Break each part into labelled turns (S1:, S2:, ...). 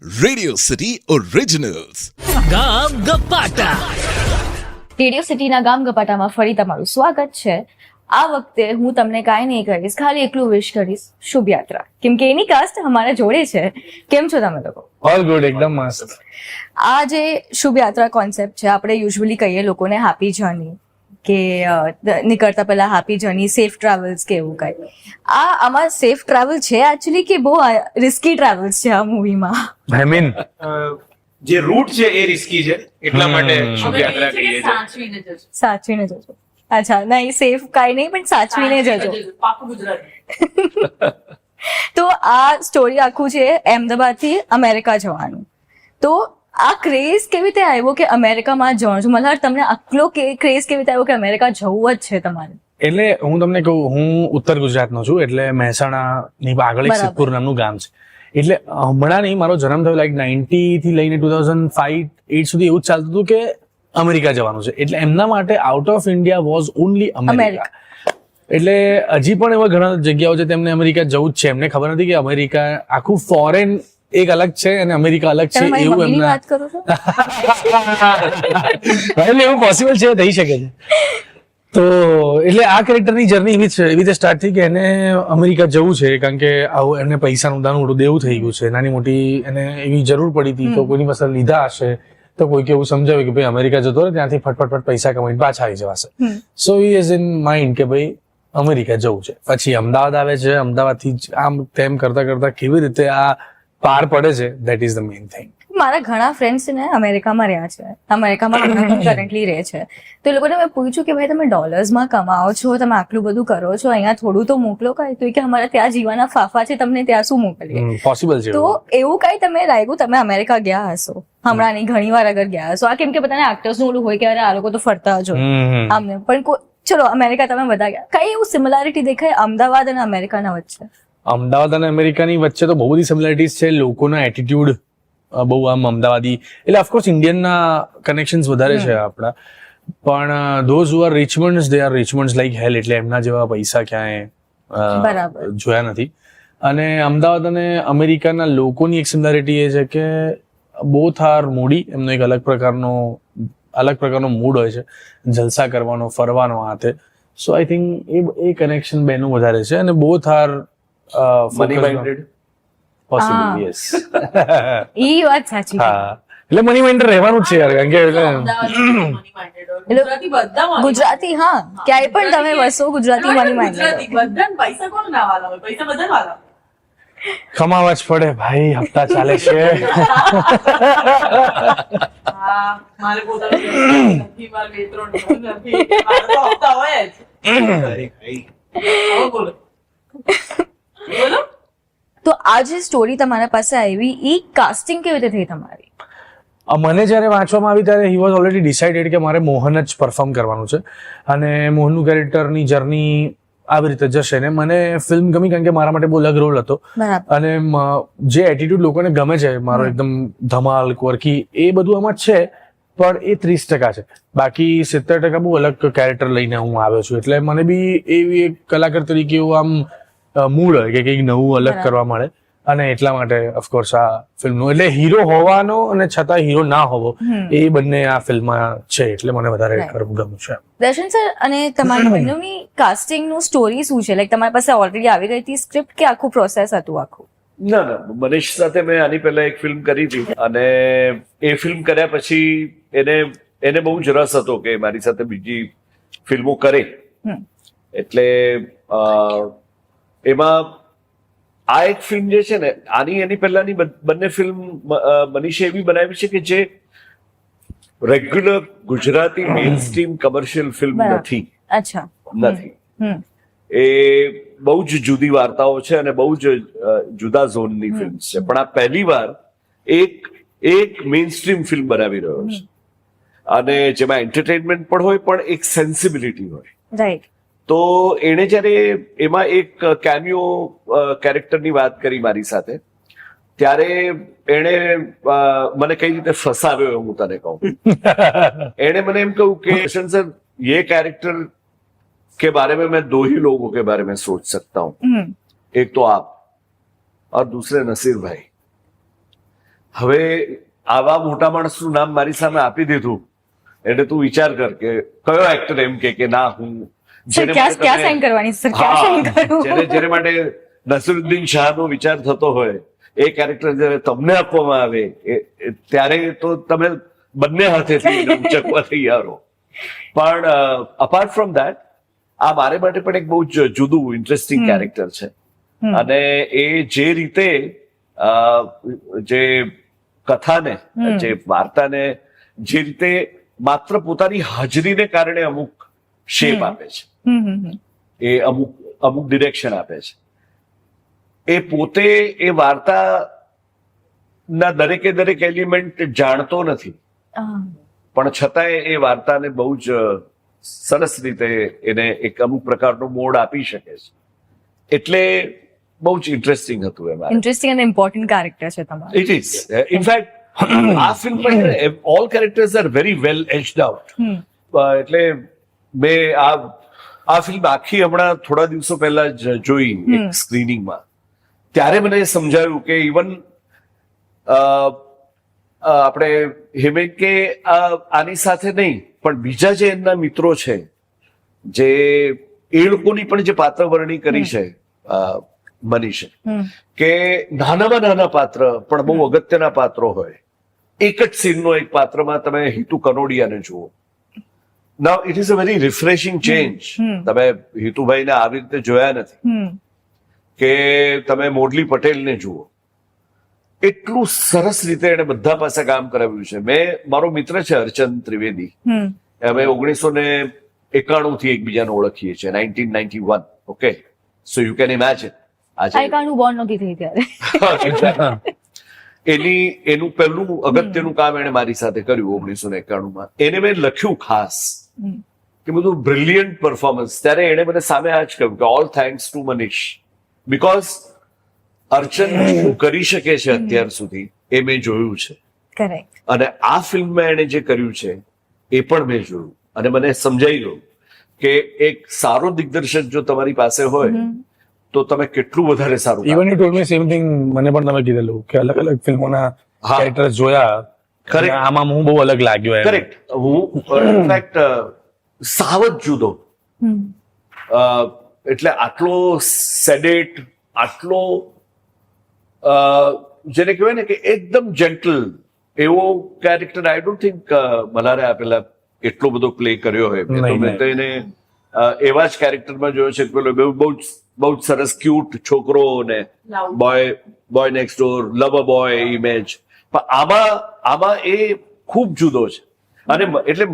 S1: Radio city ઓરિજિનલ્સ.
S2: ગામ ગપાટા.
S3: Radio સિટીના ગામ ગપાટામાં ફરી તમારું સ્વાગત છે. આ વખતે હું તમને કાંઈ નહીં કરીશ, ખાલી એકલું વિશ કરીશ શુભ યાત્રા, કેમ કે એની કાસ્ટ અમારા જોડે છે. કેમ છો તમે લોકો?
S4: ઓલ ગુડ, એકદમ મસ્ત.
S3: આ જે શુભ યાત્રા કોન્સેપ્ટ છે, આપણે યુઝ્યુઅલી કહીએ લોકોને હેપી જર્ની, કે નીકળતા પહેલા હેપી જર્ની, સેફ ટ્રાવેલ્સ કે એવું કંઈ. આમાં સેફ ટ્રાવેલ છે એકચ્યુઅલી કે બહુ રિસ્કી ટ્રાવેલ્સ છે આ મૂવીમાં?
S4: આઈ મીન
S5: જે રૂટ છે એ રિસ્કી છે, એટલા માટે શુભ યાત્રા કહીએ છીએ.
S3: સાચવીને જજો. અચ્છા, નહીં સેફ કાંઈ નહીં, પણ સાચવીને જજો. તો આ સ્ટોરી આખું છે અમદાવાદથી અમેરિકા જવાનું. તો આ ક્રેઝ કેવી રીતે આવ્યો કે અમેરિકામાં જવાનું? મલ્હાર, તમને આટલો ક્રેઝ કેવી રીતે આવ્યો કે અમેરિકા જવું જ છે તમારે?
S4: એટલે હું તમને કહું, હું ઉત્તર ગુજરાતનો છું, એટલે મહેસાણાની આગળ એક સિદ્ધપુર નામનું ગામ છે. એટલે હમણાં નહીં, મારો જન્મ થયો લાઈક 90 થી લઈને 2005-8 સુધી એવું જ ચાલતું હતું કે અમેરિકા જવાનું છે. એટલે એમના માટે out of India was only America. એટલે હજી પણ એવા ઘણા જગ્યાઓ છે તેમને અમેરિકા જવું જ છે. એમને ખબર નથી કે અમેરિકા આખું ફોરેન એક અલગ છે અને અમેરિકા અલગ છે. એવું એમના
S3: વાત કરો છો?
S4: એવું પોસિબલ છે, થઈ શકે છે. તો એટલે આ કેરેક્ટરની જર્ની એવી રીતે સ્ટાર્ટ થઈ કે એને અમેરિકા જવું છે, કારણ કે આવું એમને પૈસાનું દાનું દેવું થઈ ગયું છે. નાની મોટી એને એવી જરૂર પડી હતી, તો કોઈની પાસે લીધા હશે તો કોઈકે એવું સમજાવ્યું કે ભાઈ અમેરિકા જતો રહે, ત્યાંથી ફટફટ પૈસા કમાઈને પાછા આવી જવાશે. સો હી ઇઝ ઇન માઇન્ડ કે ભાઈ અમેરિકા જવું છે. પછી અમદાવાદ આવે છે. અમદાવાદથી આમ તેમ કરતા કેવી રીતે આ પાર પડે છે, that is the main thing.
S3: મારા ઘણા ફ્રેન્ડ્સ ને અમેરિકામાં રહ્યા છે, અમેરિકામાં કરન્ટલી રહે છે. તો એ લોકોને મેં પૂછ્યું કે ભાઈ તમે ડોલર્સમાં કમાઓ છો, તમે આટલું બધું કરો છો, અહીંયા થોડું તો મોકલો કાંઈ. તો કે અમારે ત્યાં જીવાના ફાફા છે, તમને ત્યાં શું મોકલીએ?
S4: પોસિબલ છે.
S3: તો એવું કાંઈ તમે લાગ્યું તમે અમેરિકા ગયા હશો હમણાં નહીં, ઘણી વાર અગર ગયા હશો? આ કેમ કે બધાને એક્ટર્સ નું ઓલું હોય કે અરે આ લોકો તો ફરતા જ હોય આમને, પણ ચલો અમેરિકા તમે બધા ગયા, કઈ એવું સિમિલારિટી દેખાય અમદાવાદ અને અમેરિકાના વચ્ચે?
S4: અમદાવાદ અને અમેરિકાની વચ્ચે તો બહુ બધી સિમિલારિટીઝ છે. લોકોના એટીટ્યુડ બહુ આમ અમદાવાદી, એટલે ઓફકોર્સ ઇન્ડિયનના કનેક્શન્સ વધારે છે આપણા, પણ those who are Richmonds, they are Richmonds like hell. એટલે એમના જેવા પૈસા ક્યાંય જોયા નથી. અને અમદાવાદ અને અમેરિકાના લોકોની એક સિમિલારિટી એ છે કે બોથ આર મૂડી. એમનો એક અલગ પ્રકારનો મૂડ હોય છે, જલસા કરવાનો, ફરવાનો, આ તે. સો આઈ થિંક એ કનેક્શન બેનું વધારે છે. અને both are
S5: money minded.
S4: Possible, yes.
S3: ઈ વાત સાચી.
S4: હા, એટલે મની માઇન્ડેડ રહેવાનું જ છે યાર, કારણ કે
S3: ગુજરાતી, હા, ક્યાંય પણ તમે વસો ગુજરાતી મની માઇન્ડેડ.
S4: કમાવા જ પડે ભાઈ, હપ્તા ચાલે છે.
S3: તો આ જે સ્ટોરી તમારા પાસે આવી, ઈ કાસ્ટિંગ કેવી રીતે થઈ તમારી?
S4: મને જયારે વાંચવામાં આવી ત્યારે હી વોઝ ઓલરેડી ડિસાઇડેડ કે મારે મોહન જ પરફોર્મ કરવાનું છે, અને મોહનનું કેરેક્ટરની જર્ની આવી રીતે જશે. ને મને ફિલ્મ ગમી કારણ કે મારા માટે બહુ અલગ રોલ હતો, અને જે એટીટ્યુડ લોકોને ગમે છે મારો, એકદમ ધમાલ ક્વર્કી, એ બધું આમાં છે. પણ એ 30% છે, બાકી 70% બહુ અલગ કેરેક્ટર લઈને હું આવ્યો છું. એટલે મને બી એવી એક કલાકાર તરીકે એવું આમ મૂડ હોય કે કંઈક નવું અલગ કરવા મળે, અને એટલા માટે ઓફકોર્સ આ ફિલ્મનું, એટલે હીરો હોવાનો અને છતાં હીરો ના હોવો, એ બંને આ ફિલ્મમાં છે. એટલે મને વધારે ગમ્યું છે.
S3: દર્શન સર, અને તમારી બંનેની કાસ્ટિંગ નું સ્ટોરી શું છે? લાઈક તમારી પાસે ઓલરેડી આવી ગઈ હતી સ્ક્રિપ્ટ કે આખું પ્રોસેસ હતું આખું?
S5: ના, મનીષ સાથે મેં આની પહેલા એક ફિલ્મ કરી હતી, અને એ ફિલ્મ કર્યા પછી એને બહુ જ રસ હતો કે મારી સાથે બીજી ફિલ્મો કરે. એટલે એમાં આ એક ફિલ્મ જે છે ને, એની પહેલાની બંને ફિલ્મ મનીષે એવી બનાવી છે કે જે regular Gujarati main stream commercial film નથી. એ બહુ જ જુદી વાર્તાઓ છે અને બહુ જ જુદા ઝોનની ફિલ્મ છે. પણ આ પહેલી વાર એક મેઇન સ્ટ્રીમ ફિલ્મ બનાવી રહ્યો છે, અને જેમાં એન્ટરટેનમેન્ટ પણ હોય, પણ એક સેન્સિબિલિટી હોય.
S3: રાઈટ.
S5: તો એણે જયારે એમાં એક કેમિયો કેરેક્ટરની વાત કરી મારી સાથે, ત્યારે એણે મને કઈ રીતે ફસાવ્યો હું તને કહું. એણે મને એમ કહ્યું કે સર, ये कैरेक्टर के बारे में मैं 2 ही लोगों के बारे में सोच सकता हूँ, एक तो आप और दूसरे नसीर भाई. હવે આવા મોટા માણસનું નામ મારી સામે આપી દીધું એટલે તું વિચાર કર કે કયો એક્ટર એમ કે ના હું
S3: સર ક્યાં સાઇન કરવાની સર ક્યાં સાઇન કરું
S5: જેને માટે નસીરુદ્દીન શાહનો વિચાર થતો હોય એ કેરેક્ટર જ્યારે તમને આપવામાં આવે ત્યારે તો તમે બંને હાથેથી એને ઉંચકવા તૈયાર હો. પણ અપાર્ટ ફ્રોમ ધેટ આ મારે માટે પણ એક બહુ જ જુદું ઇન્ટરેસ્ટિંગ કેરેક્ટર છે. અને એ જે રીતે જે કથાને જે વાર્તાને જે રીતે માત્ર પોતાની હાજરીને કારણે અમુક શેપ આપે છે, એ અમુક ડિરેક્શન આપે છે. એ પોતે એ વાર્તાના દરેકે દરેક એલિમેન્ટ જાણતો નથી, પણ છતાંય એ વાર્તાને બહુ જ સરસ રીતે એને એક અમુક પ્રકારનો મોડ આપી શકે છે. એટલે બહુ જ ઇન્ટરેસ્ટિંગ હતું એમાં.
S3: ઇન્ટરેસ્ટિંગ અને ઇમ્પોર્ટન્ટ કેરેક્ટર છે તમારું.
S5: ઇટ ઇઝ ઇનફેક્ટ આ film all characters are very well aged out. એટલે મેં આ ફિલ્મ આખી હમણાં થોડા દિવસો પહેલા જ જોઈ એક સ્ક્રીનિંગમાં. ત્યારે મને સમજાયું કે ઇવન આપણે હેમેન કે આની સાથે નહીં પણ બીજા જે એમના મિત્રો છે, જે એ લોકોની પણ જે પાત્ર વર્ણની કરી છે મનીષે, કે નાનામાં નાના પાત્ર પણ બહુ અગત્યના પાત્રો હોય. એક જ સીનનો એક પાત્રમાં તમે હિતુ કનોડિયાને જુઓ. Now it is a very refreshing change. તમે હિતુભાઈને આવી રીતે જોયા નથી, કે તમે મોડલી પટેલને જુઓ. એટલું સરસ રીતે એને બધા પાસે કામ કરાવ્યું છે. મારો મિત્ર છે અર્ચન ત્રિવેદી, અમે 1991 થી એકબીજાને ઓળખીએ છીએ, 1991. Okay, so you can imagine.
S3: આઈકાનું બોર્ન નહોતી થઈ ત્યારે.
S5: એનું પહેલું અગત્યનું કામ એને મારી સાથે કર્યું 1991માં. એને મેં લખ્યું ખાસ કે બધું બ્રિલિયન્ટ પરફોર્મન્સ. ત્યારે એને મને સામે આ જ કહ્યું કે all thanks to Manish, because અર્ચન શું કરી શકે છે અત્યાર સુધી એ મેં જોયું છે.
S3: કરેક્ટ.
S5: અને આ ફિલ્મમાં એને જે કર્યું છે એ પણ મેં જોયું, અને મને સમજાઈ ગયું કે એક સારો દિગ્દર્શક જો તમારી પાસે હોય તો તમે કેટલું વધારે સારું.
S4: Even you told me same thing. મને પણ તમે કીધેલું કે અલગ અલગ ફિલ્મોના કેરેક્ટર જોયા,
S5: Correct.
S4: આમાં હું બહુ અલગ લાગ્યો.
S5: કરેક્ટ. હું ઇનફેક્ટ સાવ જ જુદો. એટલે આટલો સેડેટ, આટલો જેને કહેવાય ને કે એકદમ જેન્ટલ એવો કેરેક્ટર આઈ ડોન્ટ થિંક મલ્હારે આપેલા એટલો બધો પ્લે કર્યો હોય. મેં તો એને એવા જ કેરેક્ટરમાં જોયો છે. પેલો બહુ જ સરસ ક્યુટ છોકરો ને boy next door, love a boy image. પણ આમાં એ ખૂબ જુદો છે. અને એટલે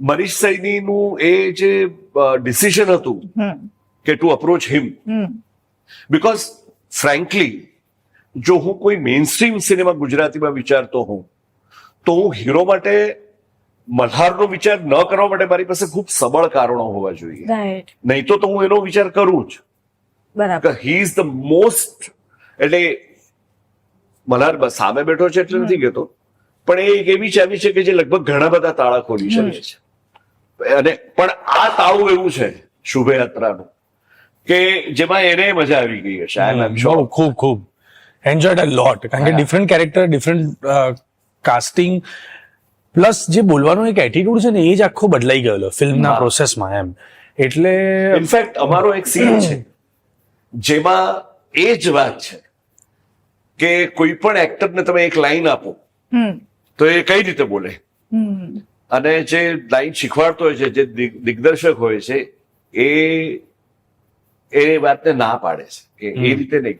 S5: મનીષ સૈનીનું એ જે ડિસિઝન હતું કે to approach him, because frankly જો હું કોઈ મેઇન સ્ટ્રીમ સિનેમા ગુજરાતીમાં વિચારતો હોઉં તો હું હીરો માટે મલ્હારનો વિચાર ન કરવા માટે મારી પાસે ખૂબ સબળ કારણો હોવા જોઈએ.
S3: રાઈટ.
S5: નહીં તો હું એનો વિચાર કરું જ.
S3: બરાબર.
S5: He is the most. એટલે મલ્હાર સામે બેઠો છે એટલે નથી કહેતો, પણ એ એક એવી ચાવી છે કે જે લગભગ ઘણા બધા તાળા ખોલી શકે છે. અને પણ આ તાળું એવું છે શુભયાત્રાનું કે જેમાં એને મજા આવી ગઈ હશે. આઈ એમ શ્યોર.
S4: ખૂબ એન્જોયડ અ લોટ. કારણ કે different character, different casting, plus જે બોલવાનો એક એટીટ્યુડ છે ને એ જ આખો બદલાઈ ગયેલો ફિલ્મના પ્રોસેસમાં એમ. એટલે
S5: ઇનફેક્ટ અમારો એક સીન છે જેમાં એ જ વાત છે કે કોઈ પણ એક્ટરને તમે એક લાઈન આપો તો એ કઈ રીતે બોલે, અને જે લાઈન શીખવાડતો હોય છે, જે દિગ્દર્શક હોય છે, એ વાતને ના પાડે છે કે એ રીતે નહીં.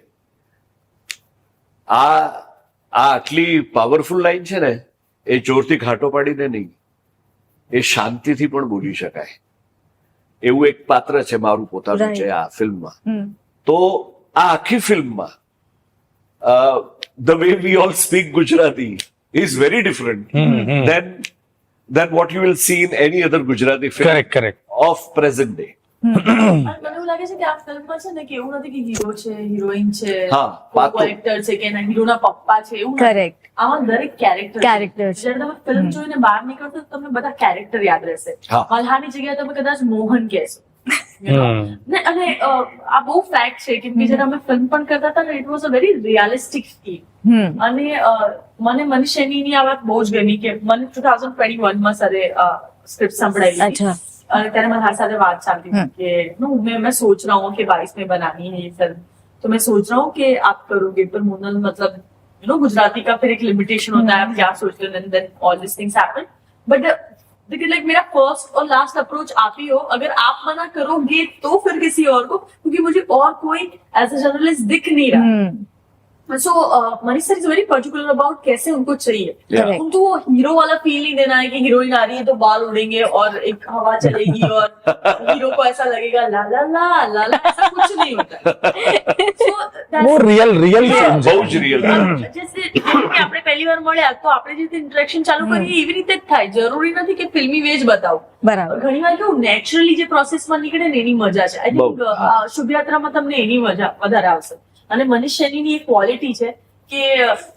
S5: આ આટલી પાવરફુલ લાઈન છે ને, એ જોરથી ઘાટો પાડીને નહીં, એ શાંતિથી પણ બોલી શકાય એવું એક પાત્ર છે મારું પોતાનું છે આ ફિલ્મમાં. તો આ આખી ફિલ્મમાં the way we all speak Gujarati is very different than what you will see in any other Gujarati film
S4: correct
S5: of present day.
S6: મને એવું લાગે છે કે આ ફિલ્મમાં છે ને કે એવું નથી કે હીરો છે, હિરોઈન છે, કેરેક્ટર છે કે એના હીરોના પપ્પા છે, એવું
S3: કરેક્ટ.
S6: આમાં દરેક કેરેક્ટર
S3: કેરેક્ટર છે.
S6: જ્યારે તમે ફિલ્મ જોઈને બહાર નીકળશો તો તમને બધા કેરેક્ટર યાદ રહેશે.
S5: હા.
S6: મલ્હારની જગ્યાએ તમે કદાચ મોહન કહેશો you know. ને અને આ બહુ ફેક્ટ છે કે જ્યારે અમે ફિલ્મ પણ કરતા હતા ને it was a very realistic feel. અને મને મનીષ સૈનીની આ વાત બહુ જ ગમી કે મને 2021 માં સરે સ્ક્રિપ્ટ સંભળાઈ
S3: अच्छा
S6: અને ત્યારે મારી સાથે વાત ચાલતી थी कि मैं सोच रहा हूँ कि 22 में बनानी है ये फिल्म, तो मैं सोच रहा हूँ कि आप करोगे, पर मोनल मतलब यू नो गुजराती का फिर एक लिमिटेशन होता है, आप क्या सोचते हो, then all this things happen. But देखिए लाइक मेरा फर्स्ट और लास्ट अप्रोच आप ही हो, अगर आप मना करोगे तो फिर किसी और को, क्योंकि मुझे और कोई एज अ जर्नलिस्ट दिख नहीं रहा. So Manish sir is very particular about कैसे उनको चाहिए.
S3: Correct.
S6: उनको वो हीरो वाला फील नहीं देना है कि हीरोइन आ रही है तो बाल उड़ेंगे और एक हवा चलेगी और हीरो को ऐसा लगेगा ला ला ला ला ला, ऐसा कुछ नहीं होता है. So, that's-
S4: બહુ રિયલ ફિલ્મ છે.
S5: બહુ જ રિયલ.
S6: જैसे કે આપણે પહેલી વાર મળ્યા તો આપણે જે રીતે ઇન્ટરેક્શન ચાલુ કરીએ એવી રીતે જ થાય. જરૂરી નથી કે ફિલ્મી વે જ બતાવો.
S3: બરાબર.
S6: ઘણી વાર કેવું નેચરલી જે પ્રોસેસમાં નીકળે ને એની મજા છે. આઈ થિંક શુભયાત્રામાં તમને એની મજા વધારે આવશે. અને મનીષ સૈનીની એક ક્વોલિટી છે કે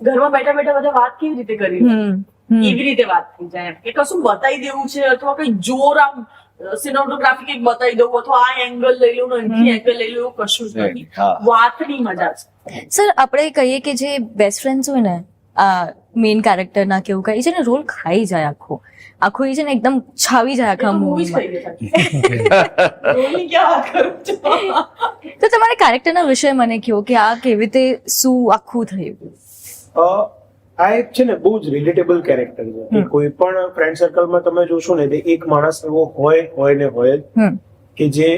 S6: ઘરમાં બેઠા બેઠા બધા વાત કેવી રીતે કરી એવી રીતે વાત થઈ જાય એમ. કે કશું બતાવી દેવું છે અથવા કઈ જોર આમ સિનેમેટોગ્રાફી કંઈક બતાવી દઉં અથવા આ એંગલ લઈ લઉં અહીંથી એંગલ લઈ લઉં, કશું જ નથી. વાતની મજા છે.
S3: સર આપણે કહીએ કે જે બેસ્ટ ફ્રેન્ડ્સ હોય ને આ મેઇન કેરેક્ટરના કેવું કહે છે ને રોલ ખાઈ જાય આખો એ છે ને એકદમ છાવી જાય આખા
S6: મૂવી જ
S3: મૂવીમાં.
S6: થઈ ગયા. રોલની ક્યાં વાત કરું છું?
S3: તો તમારા કેરેક્ટરના વિશે મને કહો કે આ કેવી રીતે શું આખું થયું.
S7: આ એક છે ને બહુ જ રિલેટેબલ કેરેક્ટર છે કે કોઈ પણ ફ્રેન્ડ સર્કલમાં તમે જોશો ને તે એક માણસ એવો હોય ને હોય જ કે જે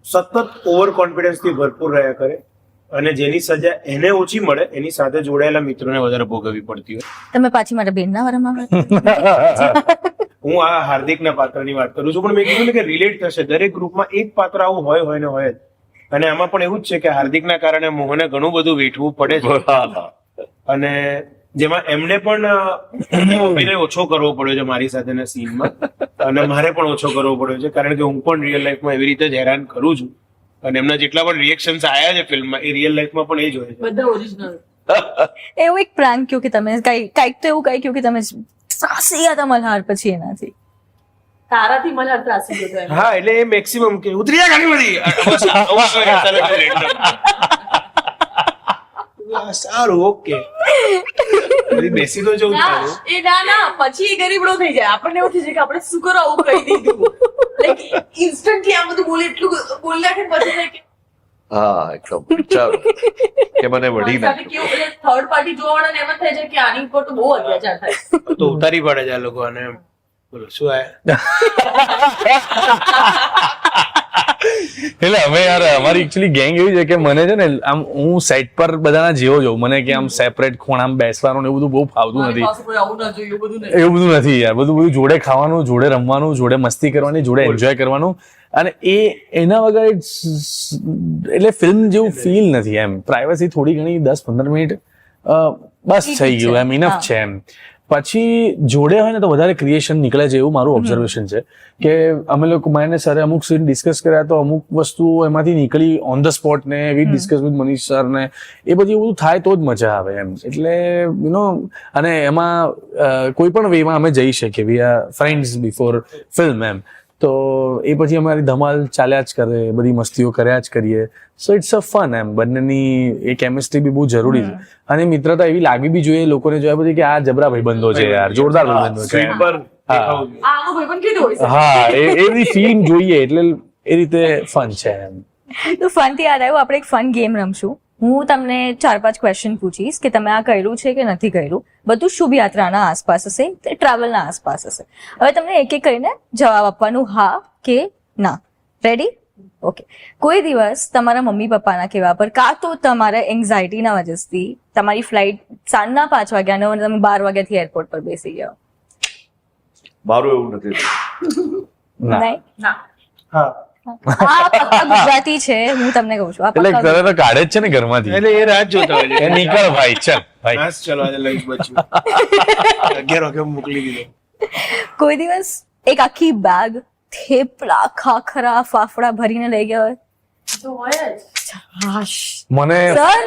S7: સતત ઓવર કોન્ફિડન્સ થી ભરપૂર રહ્યા કરે અને જેની સજા એને ઓછી મળે એની સાથે જોડાયેલા મિત્રોને વધારે ભોગવવી પડતી હોય.
S3: તમે પાછી મારા બેનના વારામાં
S7: હું આ હાર્દિકના પાત્રની વાત કરું છું, પણ મેં કીધું ને કે રિલેટ થશે. દરેક ગ્રુપમાં એક પાત્ર આવું હોય ને હોય જ. અને આમાં પણ એવું જ છે કે હાર્દિકના કારણે મોહને ઘણું બધું વેઠવું પડે છે અને જેમાં એમને પણ અભિનય ઓછો કરવો પડ્યો છે મારી સાથેના સીનમાં અને મારે પણ ઓછો કરવો પડ્યો છે કારણ કે હું પણ રિયલ લાઈફમાં એવી રીતે જ હેરાન કરું છું અને એમના જેટલા પણ રિએક્શન્સ આયા છે ફિલ્મમાં એ રિયલ લાઈફમાં પણ એ જ હોય છે.
S6: બધા ઓરિજિનલ.
S3: એવું એક પ્રાંક કહ્યું કે તમે કાંઈક તો એવું કહી કહ્યું કે તમે સાસી ગયા હતા મલ્હાર પછી એનાથી.
S6: તારાથી મને ત્રાસી ગયો એમ.
S7: હા એટલે એ મેક્સિમમ કે ઉતર્યા ઘણી બધી સારું ઓકે બેસી તો જવું
S6: ના, એ ના પછી એ ગરીબડો થઈ જાય. આપણને એવું થઈ જાય કે આપણે શું કરો આવું કહી દીધું. લાઈક ઇન્સ્ટન્ટલી આ બધું બોલે એટલું બોલી નાખે પછી થાય કે
S5: હા એકદમ વિચારો કે મને વઢી
S6: સાથે
S5: નાખ્યું.
S6: કેવું એટલે થર્ડ પાર્ટી જોવાવાળાને એમ જ થાય છે કે આની ઉપર તો બહુ અત્યાચાર થાય.
S7: તો ઉતારી પડે છે આ લોકો અને બોલો શું આયા
S4: એટલે હવે યાર અમારી એકચ્યુઅલી ગેંગ એવી છે કે મને છે ને આમ હું સેટ પર બધાના જેવો જોઉં. મને કે આમ સેપરેટ ખૂણામાં બેસવાનું ને એવું બધું બહુ ફાવતું
S6: મારી
S4: નથી.
S6: પાસે કોઈ આવું ના જોઈએ એવું બધું નહીં.
S4: એવું બધું નથી યાર. બધું જોડે ખાવાનું, જોડે રમવાનું, જોડે મસ્તી કરવાની, જોડે એન્જોય કરવાનું અને એના વગર એટલે ફિલ્મ જેવું ફીલ નથી એમ. પ્રાઇવસી થોડી ઘણી 10-15 મિનિટ બસ થઈ ગયું એમ, ઇનફ છે એમ. પછી જોડે હોય ને તો વધારે ક્રિએશન નીકળે છે એવું મારું ઓબ્ઝર્વેશન છે કે અમે લોકો મેં સરે અમુક સીન ડિસ્કસ કર્યા તો અમુક વસ્તુઓ એમાંથી નીકળી ઓન ધ સ્પોટ ને વી ડિસ્કસ વિથ મનીષ સર ને એ બધી બધું થાય તો જ મજા આવે એમ. એટલે યુ નો અને એમાં કોઈ પણ વેમાં અમે જઈ શકીએ. We are friends before film એમ. તો એ પછી અમારી ધમાલ ચાલ્યા જ કરે, બધી મસ્તીઓ કર્યા જ કરીએ. સો ઇટ્સ અ ફન એમ. બંનેની એ કેમિસ્ટ્રી બી બહુ જરૂરી છે અને મિત્રતા એવી લાગવી બી જોઈએ લોકોને જોયા પછી કે આ જબરા ભાઈબંધો છે યાર, જોરદાર ભાઈબંધો છે.
S7: સ્ક્રીન પર દેખાવું જોઈએ.
S6: આનો ભાઈબંધ કીધું હોય છે.
S4: હા એવી ફિલિંગ જોઈએ એટલે એ રીતે ફન છે એમ.
S3: તો ફનથી યાદ આવ્યું, આપણે એક ફન ગેમ રમશું. હું તમને 4-5 ક્વેશ્ચન પૂછીશ કે તમે આ કર્યું છે કે નથી કર્યું. બધું શુભ યાત્રાના આસપાસ હશે, ટ્રાવેલના આસપાસ હશે. હવે તમને એક એક કરીને જવાબ આપવાનું, હા કે ના. રેડી? ઓકે. કોઈ દિવસ તમારા મમ્મી પપ્પાના કહેવા પર કાં તો તમારા એન્ઝાયટીના વજહથી તમારી ફ્લાઇટ સાંજના 5 વાગ્યાનો અને તમે 12 વાગ્યાથી એરપોર્ટ પર બેસી ગયા?
S5: મારું એવું નથી થયું.
S3: નહીં?
S6: ના.
S7: હા
S3: આ પક્કા ગુજરાતી છે, હું તમને કહું છું. આ
S4: એટલે
S3: પક્કા
S4: તને તો કાઢે જ છે ને ઘરમાંથી.
S7: એટલે એ રાત જોતા હોય
S4: એ
S7: છે
S4: નીકળ ભાઈ, ચાલ ભાઈ.
S7: બસ ચલો આજે લંચ બચ્યું 11 વાગે મોકલી દીધો.
S3: કોઈ દિવસ એક આખી બેગ થેપલા, ખાખરા, ફાફડા ભરીને લઈ ગયા હોય?
S6: તો હોય જ.
S4: મને
S3: સર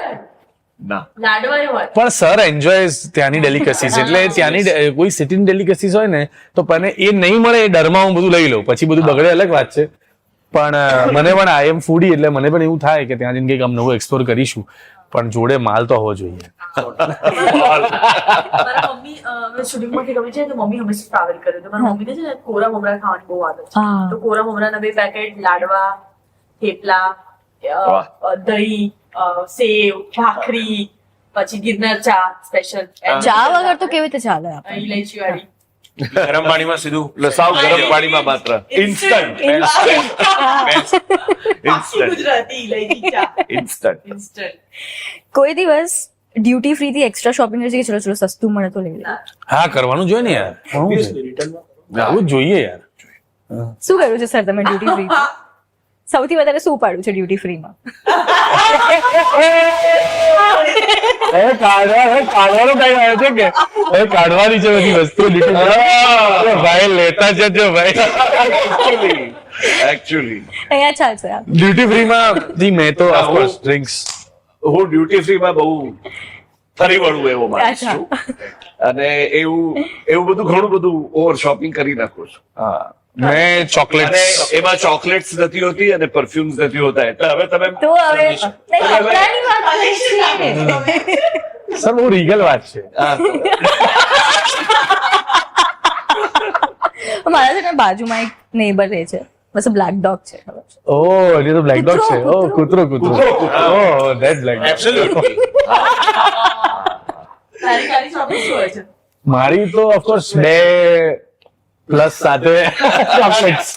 S5: ના
S6: લાડવા એ હોય.
S4: પણ સર એન્જોય ત્યાંની ડેલિકસીસ. એટલે ત્યાંની કોઈ સિટીની ડેલિકસીસ હોય ને તો મને એ નહીં મળે એ ડરમાં હું બધું લઈ લઉં. પછી બધું બગડે અલગ વાત છે, પણ મને પણ આઈ એમ ફૂડી એટલે મને પણ એવું થાય કે ત્યાં જઈને કંઈક આમ નવું એક્સપ્લોર કરીશું, પણ જોડે માલ તો હોવો જોઈએ.
S6: મારા મમ્મી શૂટિંગમાં કે ગમે છે તો મમ્મી હંમેશા ટ્રાવેલ કરે તો મારા મમ્મીને છે ને કોરા મમરા ખાવાની બહુ આદત છે.
S3: હા.
S6: તો કોરા મમરાના 2 પેકેટ, લાડવા, થેપલા, દહીં, સેવ, ભાખરી, પછી ગિરનાર ચા સ્પેશિયલ,
S3: ચા વગર તો કેવી રીતે ચાલે આપણે?
S6: ઇલાયચી વાળી,
S7: ગરમ પાણીમાં સીધું
S5: એટલે સાવ ગરમ પાણીમાં માત્ર ઇન્સ્ટન્ટ
S6: ગુજરાતી ઇલાયચી ચા
S5: ઇન્સ્ટન્ટ.
S6: ઇન્સ્ટન્ટ.
S3: કોઈ દિવસ ડ્યુટી ફ્રી થી એક્સ્ટ્રા શોપિંગ કરી કે ચલો સસ્તું મળે તો લઈ લે?
S4: હા, કરવાનું જોઈએ ને યાર. આવું જ જોઈએ યાર.
S3: શું કર્યું છે સર તમે ડ્યુટી ફ્રી? સૌથી વધારે શું પાડ્યું છે ડ્યુટી ફ્રીમાં?
S4: કાઢવાનું કઈ આવે છે કે હવે કાઢવાની છે બધી વસ્તુ ભાઈ લેતા જજો ભાઈ.
S5: એકચ્યુઅલી
S3: અહીંયા ચાલશે આ.
S4: ડ્યુટી ફ્રીમાં મેં તો ઓફકોર્સ ડ્રિંક્સ
S5: હું ડ્યુટી ફ્રીમાં બહુ ફરી વળું એવો માણસ
S3: અચ્છા.
S5: છું અને એવું બધું ઘણું બધું ઓવર શોપિંગ કરી નાખું છું.
S4: મેં ચોકલેટ્સ
S5: અને એમાં ચોકલેટ્સ નથી હોતી અને પરફ્યુમ્સ નથી હોતા, એટલે હવે તમે
S3: તો હવે નહીં, કપડાની વાત કરીએ.
S4: સર બહુ રીગલ વાત છે.
S5: હા,
S3: મારા છે ને બાજુમાં એક નેબર રહે છે, બસ બ્લેક ડોગ છે, ખબર છે?
S4: ઓ એટલે તો બ્લેક ડોગ છે. ઓ કૂતરો ઓ ધેટ બ્લેક ડોગ.
S7: એબ્સોલ્યુટલી
S6: તારી શોપિંગ શું હોય છે?
S4: મારી તો ઓફકોર્સ 2 પ્લસ સાથે ચોકલેટ્સ.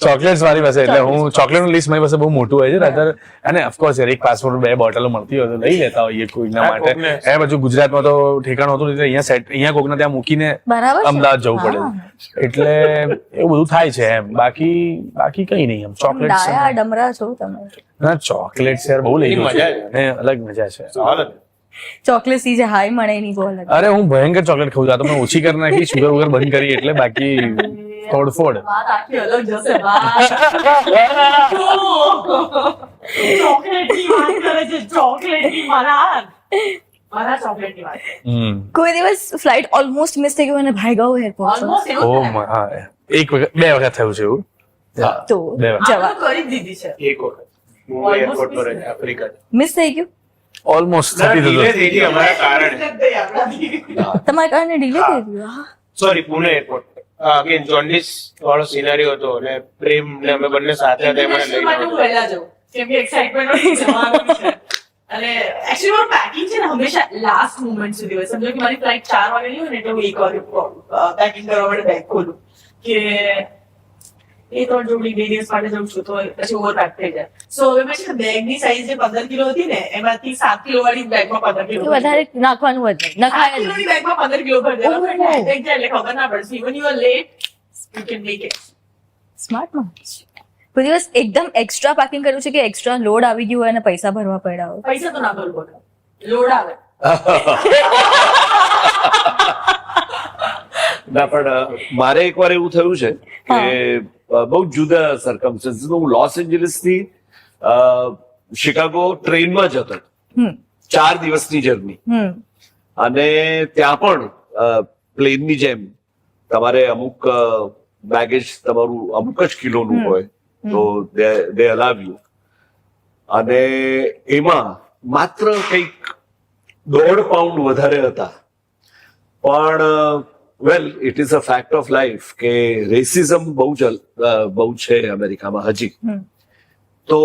S4: ચોકલેટ્સ મારી પાસે, એટલે હું ચોકલેટ નું લિસ્ટ મારી પાસે બહુ મોટું હોય છે રાધર. અને ઓફકોર્સ યાર એક પાસપોર્ટ 2 બોટલો મળતી હોય તો લઈ લેતા હોઈએ કોઈના માટે. એ બાજુ ગુજરાતમાં તો ઠેકાણું હોતું નથી, અહીંયા કોકને ત્યાં મૂકીને
S3: બરાબર છે.
S4: અમદાવાદ જવું પડે, એટલે એવું બધું થાય છે એમ. બાકી કઈ નહીં એમ. ચોકલેટ્સ
S3: ડાયા ડમરા છો તમે.
S4: ના ચોકલેટ્સ યાર બહુ લઈ
S7: એની
S4: લઉં
S7: મજા
S4: છું. અલગ મજા છે.
S3: ચોકલેટ સી જે હાઈ મળે એની બહુ અલગ.
S4: અરે હું ભયંકર ચોકલેટ ખાઉં છું. આ તો મેં ઓછી કરી નાખી, શુગર વગર બંધ કરી, એટલે બાકી તોડફોડ.
S6: વાત આખી અલગ જશે ચોકલેટની વાત કરે છે, ચોકલેટની મારા ચોકલેટની વાત.
S3: કોઈ દિવસ ફ્લાઇટ ઓલમોસ્ટ મિસ થઈ ગયું અને ભાગ્યો એરપોર્ટ
S6: ઓલમોસ્ટ
S4: ઓ
S6: એવું જ
S4: હા, એક વખત 2 વખત થયું છે એવું.
S3: તો
S4: 2 વખત
S3: જવા
S6: આપણે કરી જ દીધી છે.
S7: એક વખત મુંબઈ એરપોર્ટ પર આફ્રિકા
S3: મિસ થઈ ગયું
S4: ઓલમોસ્ટ
S7: ડીલે
S4: થતી
S7: થઈ ગઈ અમારા કારણે.
S3: તમારા કારણે ડિલે થઈ ગયું.
S7: Sorry, Pune airport again jaundice વાળો સિનારીઓ હતો અને પ્રેમ ને અમે બંને સાથે હતા. મને
S6: International
S7: લઈ
S6: માટે હું વહેલા જાઉં કેમ કે એક્સાઇટમેન્ટ જવાનું છે. અને એકચ્યુઅલી મારું પેકિંગ છે ને હંમેશા લાસ્ટ મોમેન્ટ સુધી હોય. સમજો કે મારી ફ્લાઇટ 4 વાગેની હોય ને એટલે હું 1 વાગે પેકિંગ કરવા માટે બેગ ખોલું કે એ 3 જોડી 2 દિવસ માટે જઉં છું તો પછી ઓવર પેક થઈ જાય. સો હવે મેં છે બેગની સાઈઝ જે 15 કિલો હતી ને એમાંથી 7 કિલો વાળી બેગમાં 15 કિલો
S3: વધારે નાખવાનું વધે નખાય જ નહીં.
S6: કિલોની બેગમાં 15 કિલો ભરી દેવાનું. એટલે ખબર ના પડશે. Even you are late, you can make it.
S3: Smart માં કોઈ દિવસ એકદમ એક્સ્ટ્રા પેકિંગ કર્યું છે કે એક્સ્ટ્રા લોડ આવી ગયું હોય અને પૈસા ભરવા પડ્યા હોય?
S6: પૈસા તો ના ભરવું પડે, લોડ આવે.
S5: ના પણ મારે એકવાર એવું થયું છે કે બહુ જુદા સર્કમસ્ટન્સીસ. હું લોસ એન્જલિસ થી શિકાગો ટ્રેનમાં જતો હતો. 4 દિવસની જર્ની. અને ત્યાં પણ પ્લેનની જેમ તમારે અમુક બેગેજ તમારું અમુક જ કિલોનું હોય તો દે અલાવ યુ. અને એમાં માત્ર કંઈક 1.5 પાઉન્ડ વધારે હતા. પણ વેલ it is a fact of life કે રેસિઝમ બહુ છે અમેરિકામાં હજી. તો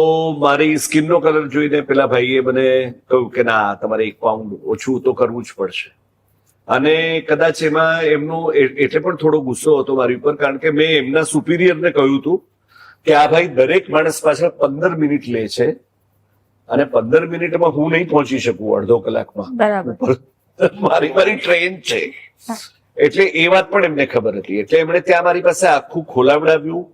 S5: મારી સ્કિનનો કલર જોઈને પેલા ભાઈએ મને કહ્યું કે ના તમારે 1 પાઉન્ડ ઓછું તો કરવું જ પડશે. અને કદાચ એમાં એમનો એટલે પણ થોડો ગુસ્સો હતો મારી ઉપર, કારણ કે મેં એમના સુપિરિયરને કહ્યું હતું કે આ ભાઈ દરેક માણસ પાછળ 15 મિનિટ લે છે અને 15 મિનિટમાં હું નહીં પહોંચી શકું અડધો કલાકમાં.
S3: બરાબર.
S5: મારી ટ્રેન છે. એટલે એ વાત પણ એમને ખબર હતી. એટલે એમણે ત્યાં મારી પાસે આખું ખોલાવડાવ્યું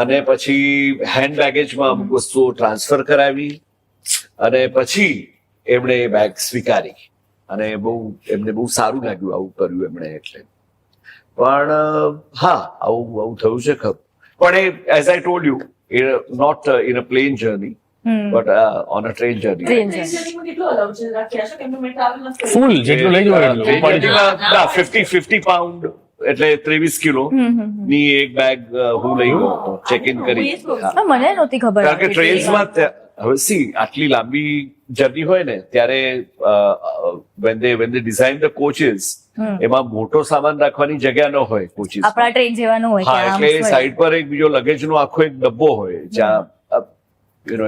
S5: અને પછી હેન્ડ બેગેજમાં અમુક વસ્તુઓ ટ્રાન્સફર કરાવી અને પછી એમણે એ બેગ સ્વીકારી. અને એમને બહુ સારું લાગ્યું આવું કર્યું એમણે. એટલે પણ હા, આવું થયું છે ખરું. પણ એ as I told you, not in a plane journey but on a train journey.
S6: ટ્રેનમાં કેટલું અલાઉ છે જરા કહેશો? કેમ કે મેં ટ્રાવેલ નથી કર્યું.
S4: ફૂલ જેટલું લઈ જવાનું
S5: 50 પાઉન્ડ એટલે 23 કિલો ની એક બેગ હું લઈ ગયો હતો ચેક ઇન કરી. હા.
S3: હા, મને નહોતી ખબર
S5: કારણ કે ટ્રેન્સમાં હવે સી આટલી લાંબી જર્ની હોય ને ત્યારે when they design the coaches એમાં મોટો સામાન રાખવાની જગ્યા ન હોય કોચિસ.
S3: આપણા ટ્રેન જેવાનું હોય
S5: હા
S3: કે આમ
S5: એટલે
S3: હોય.
S5: સાઈડ પર એક બીજો લગેજ નો આખો એક ડબ્બો હોય જ્યાં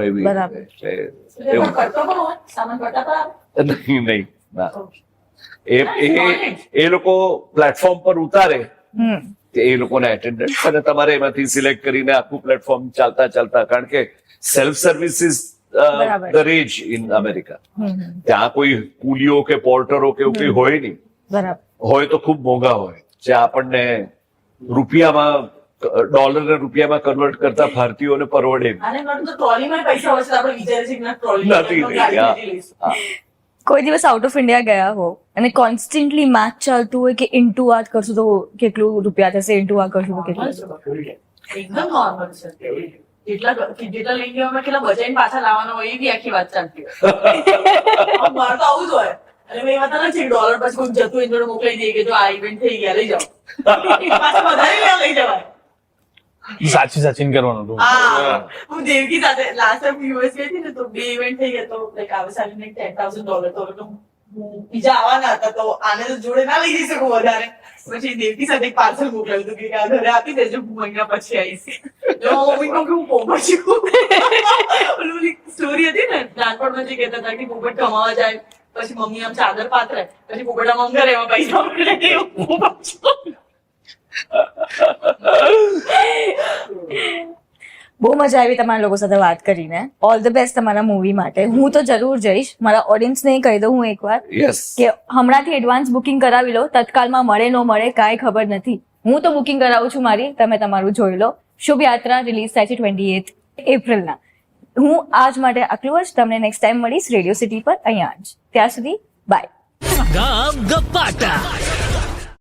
S5: એવી
S3: બરાબર.
S5: એટલે
S6: એટલે
S5: એવું
S6: કરતો પણ હોય સામાન કરતા પણ આવે.
S5: નહીં ના એ લોકો પ્લેટફોર્મ પર ઉતારે
S3: હમ.
S5: એ લોકોના એટેન્ડન્ટ અને તમારે એમાંથી સિલેક્ટ કરીને આખું પ્લેટફોર્મ ચાલતા કારણ કે સેલ્ફ સર્વિસ ઇઝ
S3: બરાબર.
S5: The rage in America.
S3: Hmm.
S5: ત્યાં કોઈ કુલીઓ કે પોર્ટરો કે એવું કંઈ હોય નહીં.
S3: બરાબર.
S5: હોય તો ખૂબ મોંઘા હોય જે આપણને રૂપિયામાં ડોલર ને રૂપિયામાં કન્વર્ટ કરતા ભારતીયોને પરવડે નહીં.
S6: આને માટે તો ટ્રોલીમાં પૈસા હોય છે આપણે વિચારીએ છીએ કે ના ટ્રોલી
S5: નથી લઈ, હા.
S3: કોઈ દિવસ આઉટ ઓફ ઇન્ડિયા ગયા હો અને કોન્સ્ટન્ટલી મેચ ચાલતું હોય કે ઇન્ટુ આ કરશું તો કેટલું રૂપિયા થશે, ઇન્ટુ આ કરશું તો કેટલું.
S6: એકદમ નોર્મલ છે. જેટલા લઈ ગયા અમે કેટલા બચાઈને પાછા લાવવાના હોય એવી આખી વાત ચાલતી હોય. મારે તો આવું જ હોય. અને મેં વાત નથી ડોલર પછી કોઈ જતું ઇન્ડોર મોકલી દઈએ કે જો આ ઇવેન્ટ થઈ ગયા લઈ જાઓ. પાછા વધારે લેવા લઈ જવાય.
S4: સાચીને કરવાનું હતું.
S6: હા હું દેવકી સાથે લાસ્ટ ટાઈમ યુએસ ગઈ હતી ને તો 2 ઇવેન્ટ થઈ ગયા તો લાઈક આવે સાલીને $10,000 તો હું બીજા આવવાના હતા તો આને તો જોડે ના લઈ જઈ શકું વધારે. પછી દેવકી સાથે એક પાર્સલ મોકલાવ્યું હતું કે આ ઘરે આપી દેજો હું મહિના પછી આવીશ. જો મમ્મી કહું કે હું પોપટ છું. ઓલી સ્ટોરી હતી ને નાનપણમાં જે કહેતા હતા કે પોપટ કમાવા જાય પછી મમ્મી આમ ચાદર પાથરે પછી પોપટ આમ ઘરે એમાં પૈસા મોકલે એવું પોપટ છું.
S3: બહુ મજા આવી તમારા લોકો સાથે વાત કરીને. ઓલ ધ બેસ્ટ તમારા મૂવી માટે. હું તો જરૂર જઈશ. મારા ઓડિયન્સને કહી દઉં હું એકવાર
S5: યસ
S3: કે હમણાંથી એડવાન્સ બુકિંગ કરાવી લો. તત્કાલમાં મળે ન મળે કાંઈ ખબર નથી. હું તો બુકિંગ કરાવું છું મારી, તમે તમારું જોઈ લો. શુભ યાત્રા રિલીઝ થાય છે 28 એપ્રિલના. હું આજ માટે આટલું જ. તમને નેક્સ્ટ ટાઈમ મળીશ રેડિયો સિટી પર અહીંયા જ. ત્યાં સુધી બાય.
S2: ગામ ગપાટા